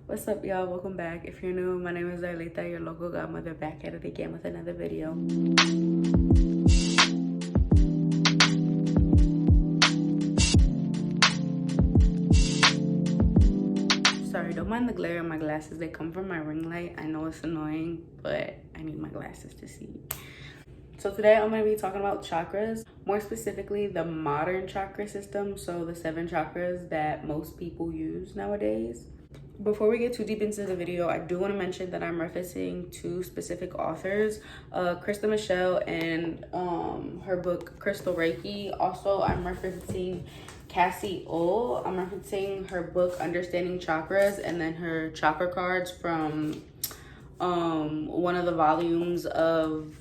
What's up, y'all? Welcome back. If you're new, my name is Zoilita, your local godmother, back at it again with another video. Sorry, don't mind the glare on my glasses. They come from my ring light. I know it's annoying, but I need my glasses to see. So today I'm going to be talking about chakras, more specifically the modern chakra system, so the 7 chakras that most people use nowadays. Before we get too deep into the video, I do want to mention that I'm referencing 2 specific authors, Krista Michelle and her book Crystal Reiki. Also, I'm referencing Cassie O. I'm referencing her book Understanding Chakras, and then her chakra cards from one of the volumes of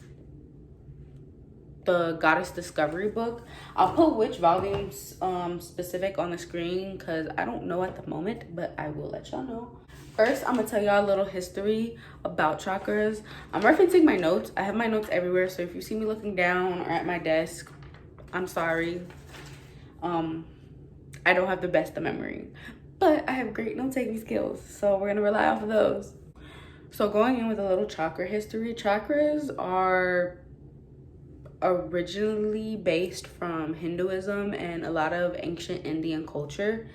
the Goddess Discovery book. I'll put which volumes specific on the screen because I don't know at the moment, but I will let y'all know. First, I'm gonna tell y'all a little history about chakras. I'm referencing my notes. I have my notes everywhere, so if you see me looking down or at my desk, I'm sorry. I don't have the best of memory, but I have great note-taking skills, so we're gonna rely off of those. So going in with a little chakra history, chakras are originally based from Hinduism and a lot of ancient Indian culture.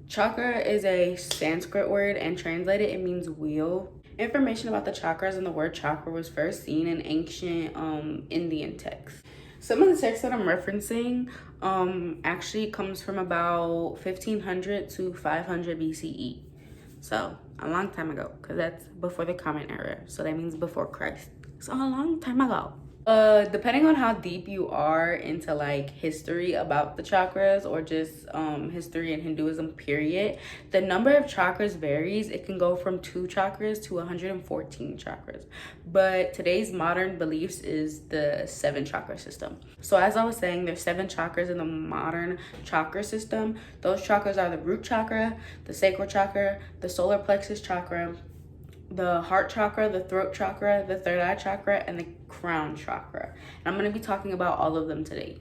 Chakra is a Sanskrit word, and translated it means wheel. Information about the chakras and the word chakra was first seen in ancient Indian texts. Some of the texts that I'm referencing actually comes from about 1500 to 500 BCE. So a long time ago, because that's before the Common Era. So that means before Christ. So a long time ago. Depending on how deep you are into like history about the chakras or just history in Hinduism period, the number of chakras varies. It can go from 2 chakras to 114 chakras, but today's modern beliefs is the 7 chakra system. So as I was saying, there's 7 chakras in the modern chakra system. Those chakras are the root chakra, the sacral chakra, the solar plexus chakra, the heart chakra, the throat chakra, the third eye chakra, and the crown chakra. And I'm going to be talking about all of them today.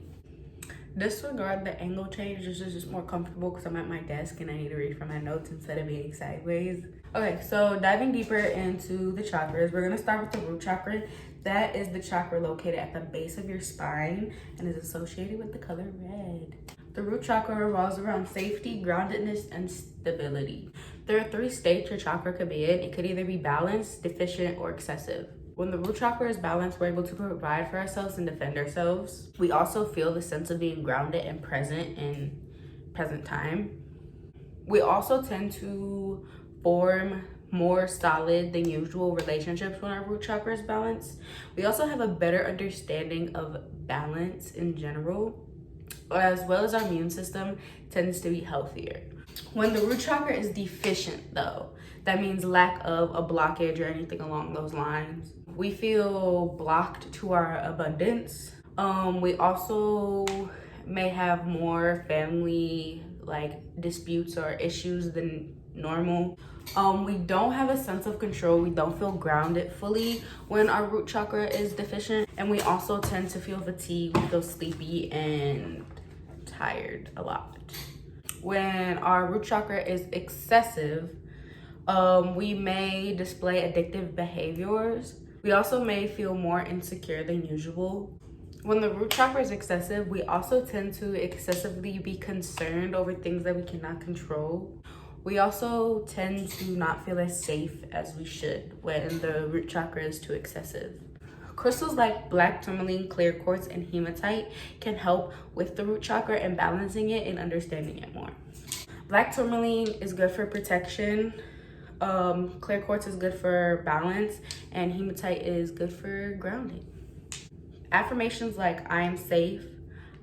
Disregard the angle change. This is just more comfortable because I'm at my desk and I need to read from my notes instead of being sideways. Okay, so diving deeper into the chakras, we're going to start with the root chakra. That is the chakra located at the base of your spine and is associated with the color red. The root chakra revolves around safety, groundedness, and stability. There are 3 states your chakra could be in. It could either be balanced, deficient, or excessive. When the root chakra is balanced, we're able to provide for ourselves and defend ourselves. We also feel the sense of being grounded and present in present time. We also tend to form more solid than usual relationships when our root chakra is balanced. We also have a better understanding of balance in general, as well as our immune system tends to be healthier. When the root chakra is deficient though, that means lack of a blockage or anything along those lines. We feel blocked to our abundance. We also may have more family disputes or issues than normal. We don't have a sense of control. We don't feel grounded fully when our root chakra is deficient. And we also tend to feel fatigued, we feel sleepy and tired a lot. When our root chakra is excessive, we may display addictive behaviors. We also may feel more insecure than usual. When the root chakra is excessive, we also tend to excessively be concerned over things that we cannot control. We also tend to not feel as safe as we should when the root chakra is too excessive. Crystals like black tourmaline, clear quartz, and hematite can help with the root chakra and balancing it and understanding it more. Black tourmaline is good for protection. Clear quartz is good for balance, and hematite is good for grounding. Affirmations like I am safe,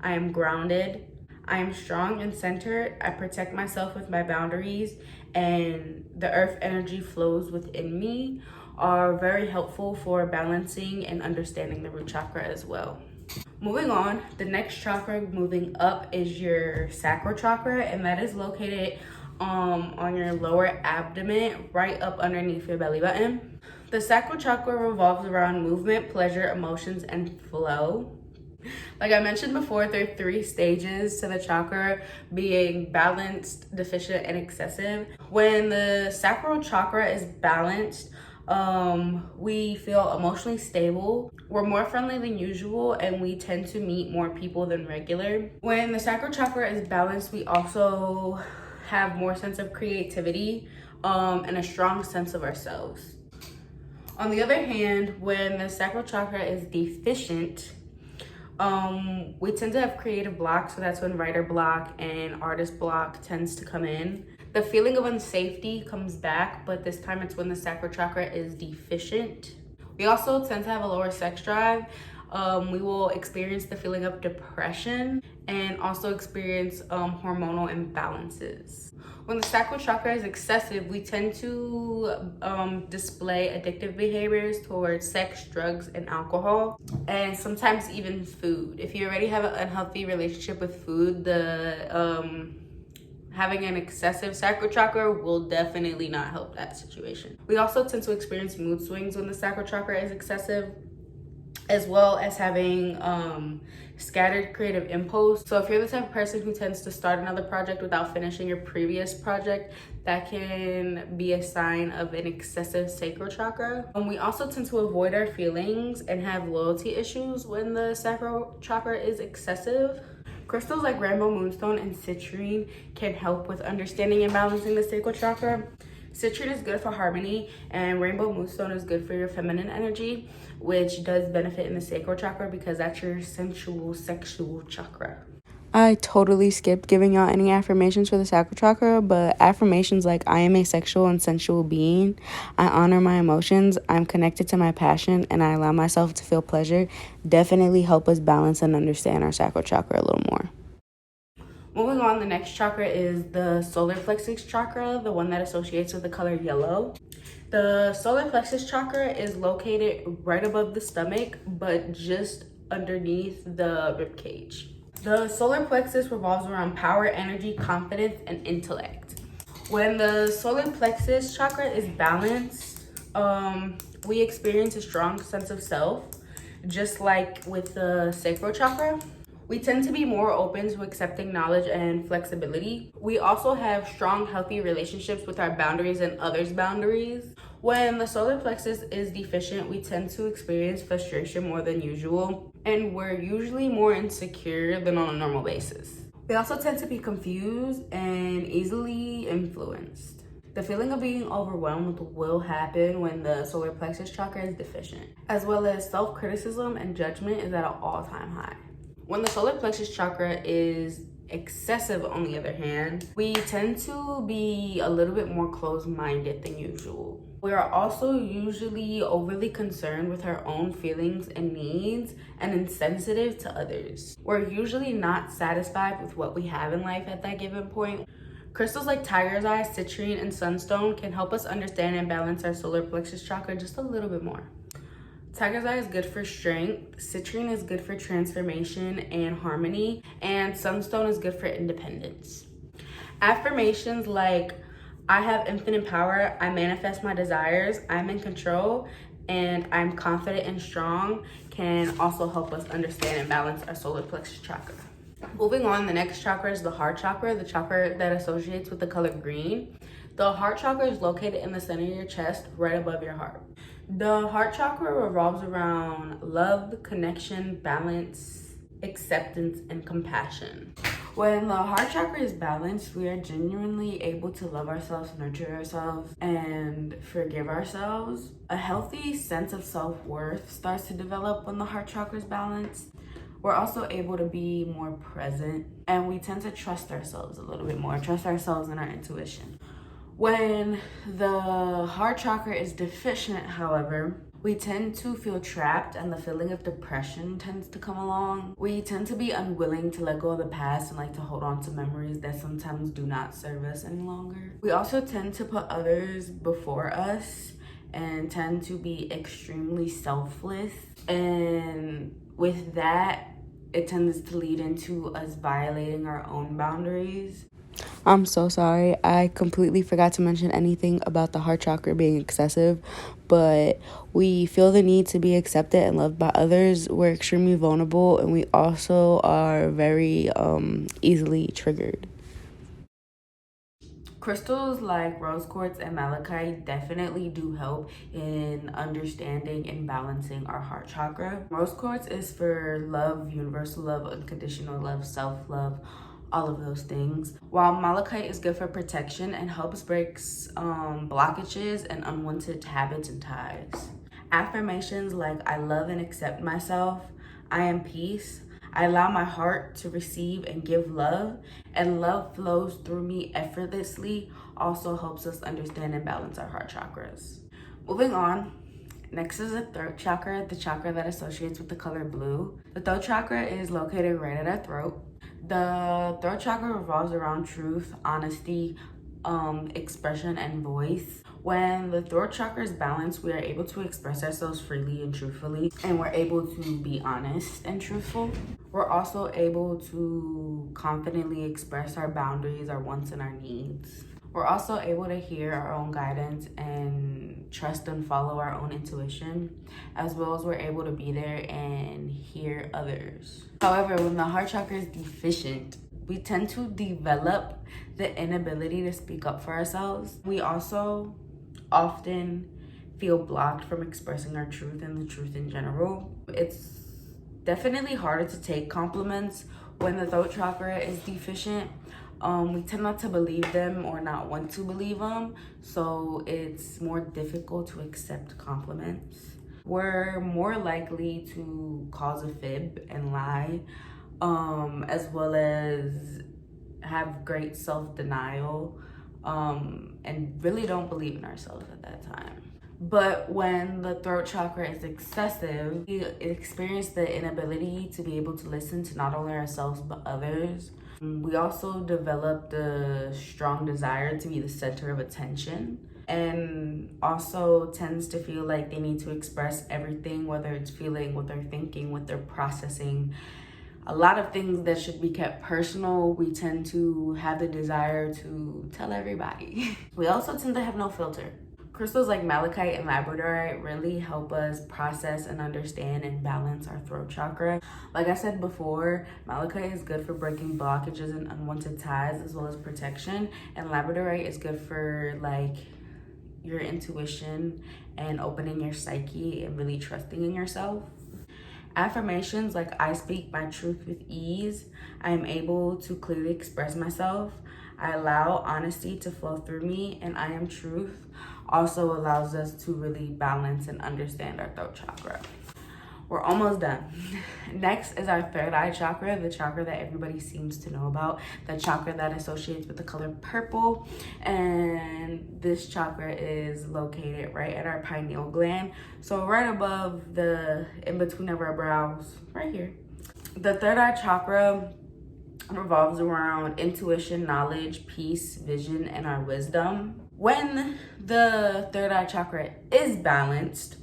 I am grounded, I am strong and centered, I protect myself with my boundaries, and the earth energy flows within me are very helpful for balancing and understanding the root chakra as well. Moving on, the next chakra moving up is your sacral chakra, and that is located on your lower abdomen, right up underneath your belly button. The sacral chakra revolves around movement, pleasure, emotions, and flow. Like I mentioned before, there are 3 stages to the chakra, being balanced, deficient, and excessive. When the sacral chakra is balanced, we feel emotionally stable, we're more friendly than usual, and we tend to meet more people than regular. When the sacral chakra is balanced, we also have more sense of creativity and a strong sense of ourselves. On the other hand, when the sacral chakra is deficient, we tend to have creative blocks, so that's when writer block and artist block tends to come in. The feeling of unsafety comes back, but this time it's when the sacral chakra is deficient. We also tend to have a lower sex drive. We will experience the feeling of depression and also experience hormonal imbalances. When the sacral chakra is excessive, we tend to display addictive behaviors towards sex, drugs, and alcohol, and sometimes even food. If you already have an unhealthy relationship with food, having an excessive sacral chakra will definitely not help that situation. We also tend to experience mood swings when the sacral chakra is excessive, as well as having scattered creative impulse. So if you're the type of person who tends to start another project without finishing your previous project, that can be a sign of an excessive sacral chakra. We also tend to avoid our feelings and have loyalty issues when the sacral chakra is excessive. Crystals like rainbow moonstone and citrine can help with understanding and balancing the sacral chakra. Citrine is good for harmony, and rainbow moonstone is good for your feminine energy, which does benefit in the sacral chakra because that's your sensual, sexual chakra. I totally skipped giving y'all any affirmations for the sacral chakra, but affirmations like I am a sexual and sensual being, I honor my emotions, I'm connected to my passion, and I allow myself to feel pleasure definitely help us balance and understand our sacral chakra a little more. Moving on, the next chakra is the solar plexus chakra, the one that associates with the color yellow. The solar plexus chakra is located right above the stomach, but just underneath the rib cage. The solar plexus revolves around power, energy, confidence, and intellect. When the solar plexus chakra is balanced, we experience a strong sense of self, just like with the sacral chakra. We tend to be more open to accepting knowledge and flexibility. We also have strong, healthy relationships with our boundaries and others' boundaries. When the solar plexus is deficient, we tend to experience frustration more than usual, and we're usually more insecure than on a normal basis. We also tend to be confused and easily influenced. The feeling of being overwhelmed will happen when the solar plexus chakra is deficient, as well as self-criticism and judgment is at an all-time high. When the solar plexus chakra is excessive, on the other hand, we tend to be a little bit more closed-minded than usual. We are also usually overly concerned with our own feelings and needs and insensitive to others. We're usually not satisfied with what we have in life at that given point. Crystals like tiger's eye, citrine, and sunstone can help us understand and balance our solar plexus chakra just a little bit more. Tiger's eye is good for strength, citrine is good for transformation and harmony, and sunstone is good for independence. Affirmations like, I have infinite power, I manifest my desires, I'm in control, and I'm confident and strong can also help us understand and balance our solar plexus chakra. Moving on, the next chakra is the heart chakra, the chakra that associates with the color green. The heart chakra is located in the center of your chest, right above your heart. The heart chakra revolves around love, connection, balance, acceptance, and compassion. When the heart chakra is balanced, we are genuinely able to love ourselves, nurture ourselves, and forgive ourselves. A healthy sense of self-worth starts to develop when the heart chakra is balanced. We're also able to be more present, and we tend to trust ourselves a little bit more, trust ourselves and our intuition. When the heart chakra is deficient, however, we tend to feel trapped and the feeling of depression tends to come along. We tend to be unwilling to let go of the past and like to hold on to memories that sometimes do not serve us any longer. We also tend to put others before us and tend to be extremely selfless. And with that, it tends to lead into us violating our own boundaries. I'm so sorry. I completely forgot to mention anything about the heart chakra being excessive, but we feel the need to be accepted and loved by others. We're extremely vulnerable, and we also are very easily triggered. Crystals like rose quartz and malachite definitely do help in understanding and balancing our heart chakra. Rose quartz is for love, universal love, unconditional love, self-love, all of those things. While malachite is good for protection and helps breaks blockages and unwanted habits and ties. Affirmations like I love and accept myself, I am peace, I allow my heart to receive and give love, and love flows through me effortlessly also helps us understand and balance our heart chakras. Moving on, next is the throat chakra, the chakra that associates with the color blue. The throat chakra is located right at our throat. The throat chakra revolves around truth, honesty, expression, and voice. When the throat chakra is balanced, we are able to express ourselves freely and truthfully, and we're able to be honest and truthful. We're also able to confidently express our boundaries, our wants, and our needs. We're also able to hear our own guidance and trust and follow our own intuition, as well as we're able to be there and hear others. However, when the heart chakra is deficient, we tend to develop the inability to speak up for ourselves. We also often feel blocked from expressing our truth and the truth in general. It's definitely harder to take compliments when the throat chakra is deficient. We tend not to believe them or not want to believe them, so it's more difficult to accept compliments. We're more likely to cause a fib and lie, as well as have great self-denial, and really don't believe in ourselves at that time. But when the throat chakra is excessive, we experience the inability to be able to listen to not only ourselves but others. We also develop the strong desire to be the center of attention, and also tends to feel like they need to express everything, whether it's feeling, what they're thinking, what they're processing. A lot of things that should be kept personal, we tend to have the desire to tell everybody. We also tend to have no filter. Crystals like malachite and labradorite really help us process and understand and balance our throat chakra. Like I said before, malachite is good for breaking blockages and unwanted ties, as well as protection. And labradorite is good for like your intuition and opening your psyche and really trusting in yourself. Affirmations like I speak my truth with ease, I am able to clearly express myself, I allow honesty to flow through me, and I am truth also allows us to really balance and understand our throat chakra. We're almost done. Next is our third eye chakra, the chakra that everybody seems to know about, the chakra that associates with the color purple. And this chakra is located right at our pineal gland. So right above the, in between of our brows, right here. The third eye chakra revolves around intuition, knowledge, peace, vision, and our wisdom. When the third eye chakra is balanced,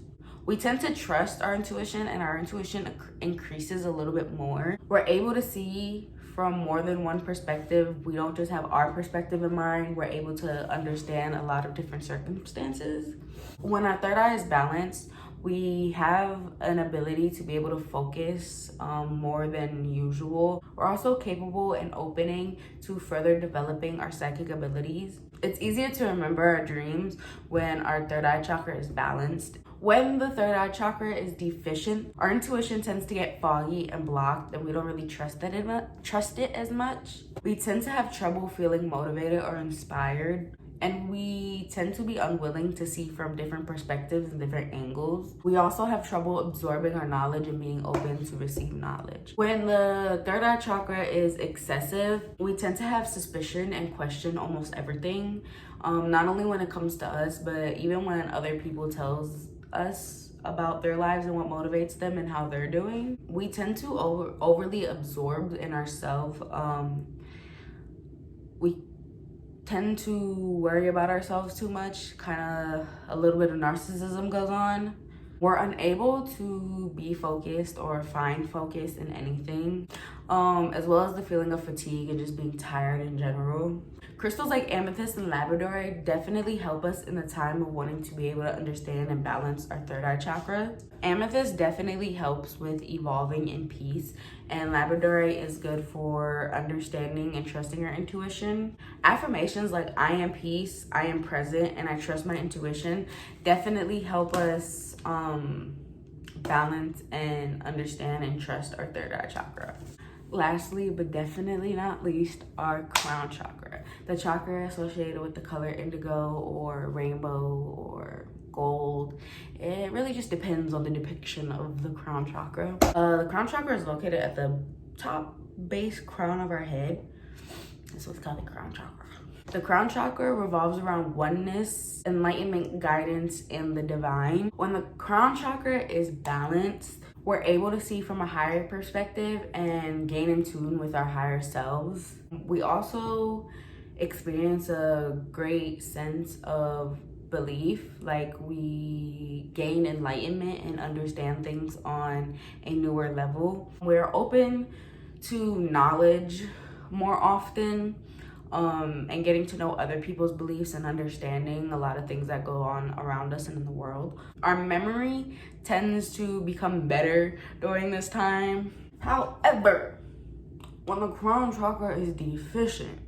we tend to trust our intuition, and our intuition increases a little bit more. We're able to see from more than one perspective. We don't just have our perspective in mind. We're able to understand a lot of different circumstances. When our third eye is balanced, we have an ability to be able to focus more than usual. We're also capable and opening to further developing our psychic abilities. It's easier to remember our dreams when our third eye chakra is balanced. When the third eye chakra is deficient, our intuition tends to get foggy and blocked, and we don't really trust it as much. We tend to have trouble feeling motivated or inspired, and we tend to be unwilling to see from different perspectives and different angles. We also have trouble absorbing our knowledge and being open to receive knowledge. When the third eye chakra is excessive, we tend to have suspicion and question almost everything. Not only when it comes to us, but even when other people tells us about their lives and what motivates them and how they're doing. We tend to overly absorb in ourselves. We tend to worry about ourselves too much. Kind of a little bit of narcissism goes on. We're unable to be focused or find focus in anything, as well as the feeling of fatigue and just being tired in general. Crystals like amethyst and labradorite definitely help us in the time of wanting to be able to understand and balance our third eye chakra. Amethyst definitely helps with evolving in peace, and labradorite is good for understanding and trusting our intuition. Affirmations like I am peace, I am present, and I trust my intuition definitely help us balance and understand and trust our third eye chakra. Lastly, but definitely not least, our crown chakra. The chakra associated with the color indigo or rainbow or gold. It really just depends on the depiction of the crown chakra. The crown chakra is located at the top base crown of our head. That's what's called the crown chakra. The crown chakra revolves around oneness, enlightenment, guidance, and the divine. When the crown chakra is balanced, we're able to see from a higher perspective and gain in tune with our higher selves. We also experience a great sense of belief, like we gain enlightenment and understand things on a newer level. We're open to knowledge more often, and getting to know other people's beliefs and understanding a lot of things that go on around us and in the world. Our memory tends to become better during this time. However, when the crown chakra is deficient,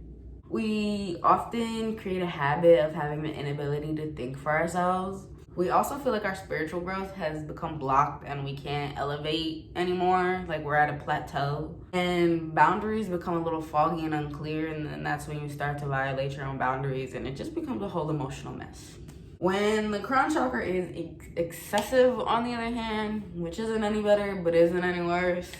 we often create a habit of having the inability to think for ourselves. We also feel like our spiritual growth has become blocked and we can't elevate anymore, like we're at a plateau. And boundaries become a little foggy and unclear, and then that's when you start to violate your own boundaries and it just becomes a whole emotional mess. When the crown chakra is excessive, on the other hand, which isn't any better but isn't any worse,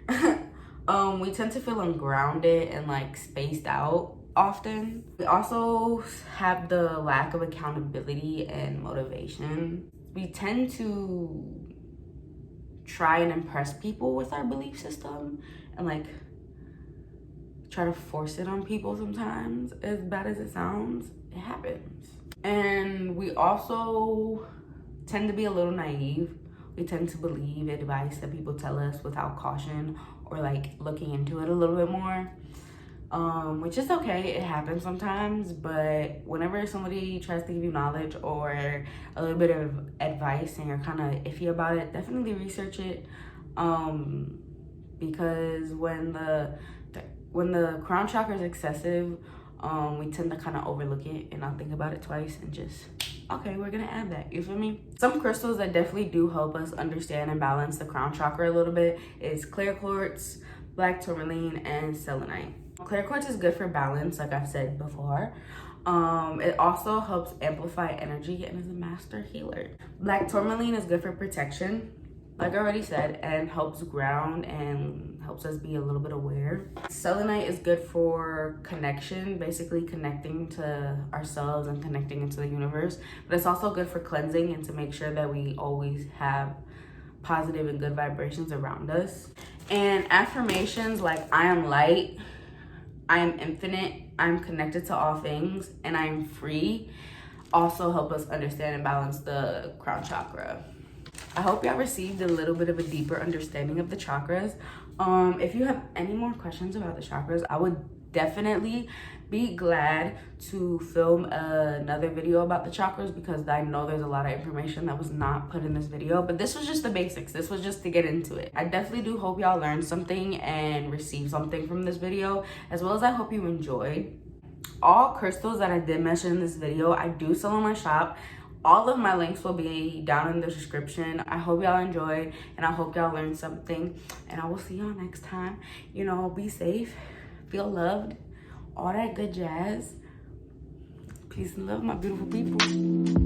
we tend to feel ungrounded and like spaced out often. We also have the lack of accountability and motivation. We tend to try and impress people with our belief system and like try to force it on people sometimes. As bad as it sounds, it happens. And we also tend to be a little naive. We tend to believe advice that people tell us without caution or like looking into it a little bit more. Which is okay, it happens sometimes, but whenever somebody tries to give you knowledge or a little bit of advice and you're kind of iffy about it, definitely research it, because when the crown chakra is excessive, we tend to kind of overlook it and not think about it twice and just, okay, we're gonna add that, you feel me? Some crystals that definitely do help us understand and balance the crown chakra a little bit is clear quartz, black tourmaline, and selenite. Clear quartz is good for balance, like I've said before. It also helps amplify energy and is a master healer. Black tourmaline is good for protection, like I already said, and helps ground and helps us be a little bit aware. Selenite is good for connection, basically connecting to ourselves and connecting into the universe. But it's also good for cleansing and to make sure that we always have positive and good vibrations around us. And affirmations like I am light, I am infinite, I'm connected to all things, and I am free also help us understand and balance the crown chakra. I hope y'all received a little bit of a deeper understanding of the chakras. If you have any more questions about the chakras, I would definitely be glad to film another video about the chakras, because I know there's a lot of information that was not put in this video, but this was just the basics. This was just to get into it. I definitely do hope y'all learned something and received something from this video, as well as I hope you enjoyed. All crystals that I did mention in this video, I do sell in my shop. All of my links will be down in the description. I hope y'all enjoyed, and I hope y'all learned something, and I will see y'all next time. You know, be safe, feel loved, all that good jazz. Peace and love, my beautiful people.